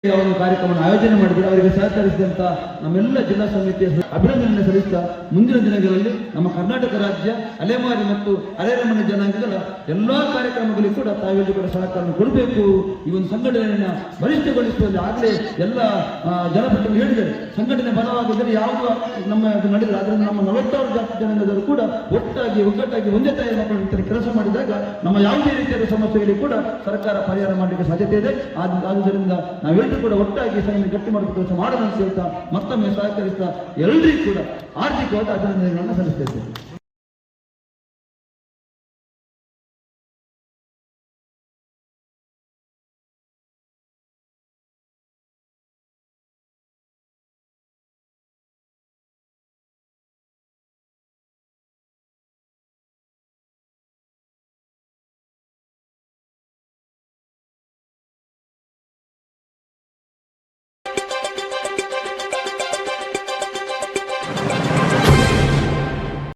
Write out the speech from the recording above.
ಒಂದು ಕಾರ್ಯಕ್ರಮವನ್ನು ಆಯೋಜನೆ ಮಾಡಿದರೆ ಅವರಿಗೆ ಸಹಕರಿಸಿದಂತ ನಮ್ಮೆಲ್ಲ ಜಿಲ್ಲಾ ಸಮಿತಿಯ ಅಭಿನಂದನೆ ಸಲ್ಲಿಸುತ್ತಾ ಮುಂದಿನ ದಿನಗಳಲ್ಲಿ ನಮ್ಮ ಕರ್ನಾಟಕ ರಾಜ್ಯ ಅಲೆಮಾರಿ ಮತ್ತು ಅರೆರಮನೆ ಜನಾಂಗಗಳ ಎಲ್ಲಾ ಕಾರ್ಯಕ್ರಮಗಳಿಗೂ ಕೂಡ ತಾವೆಲ್ಲರೂ ಕೂಡ ಸಹಕಾರ ಕೊಡಬೇಕು. ಈ ಒಂದು ಸಂಘಟನೆಯನ್ನು ಬಲಿಷ್ಠಗೊಳಿಸುವಲ್ಲಿ ಆಗಲೇ ಎಲ್ಲ ಜನಪ್ರತಿನಿಧಿಗಳು ಹೇಳಿದ್ದಾರೆ. ಸಂಘಟನೆ ಬಲವಾಗಿದ್ದರೆ ಯಾವುದು ನಮ್ಮ ನಡೆದರೆ ಅದರಿಂದ ನಮ್ಮ 46 ಜಾತಿ ಜನಾಂಗದವರು ಕೂಡ ಒಗ್ಗಟ್ಟಾಗಿ ಒಂದೇ ತಾಯಿ ಮಕ್ಕಳ ಕೆಲಸ ಮಾಡಿದಾಗ ನಮ್ಮ ಯಾವುದೇ ರೀತಿಯಾದ ಸಮಸ್ಯೆಗಳಿಗೆ ಕೂಡ ಸರ್ಕಾರ ಪರಿಹಾರ ಮಾಡಲಿಕ್ಕೆ ಸಾಧ್ಯತೆ ಇದೆ. ಆದ್ದರಿಂದ ನಾವೆಲ್ಲರೂ ಕೂಡ ಒಟ್ಟಾಗಿ ಸಂಘಟನೆ ಗಟ್ಟಿ ಮಾಡುವ ಕೆಲಸ ಮಾಡೋಣ ಅಂತ ಹೇಳ್ತಾ ಮತ್ತೊಮ್ಮೆ ಸಹಕರಿಸ್ತಾ ಎಲ್ಲರಿಗೂ ಕೂಡ ಆರ್ಥಿಕವಾದ ಅಭಿನಂದನೆಗಳನ್ನು ಸಲ್ಲಿಸ್ತಾ ಇದ್ದೇವೆ.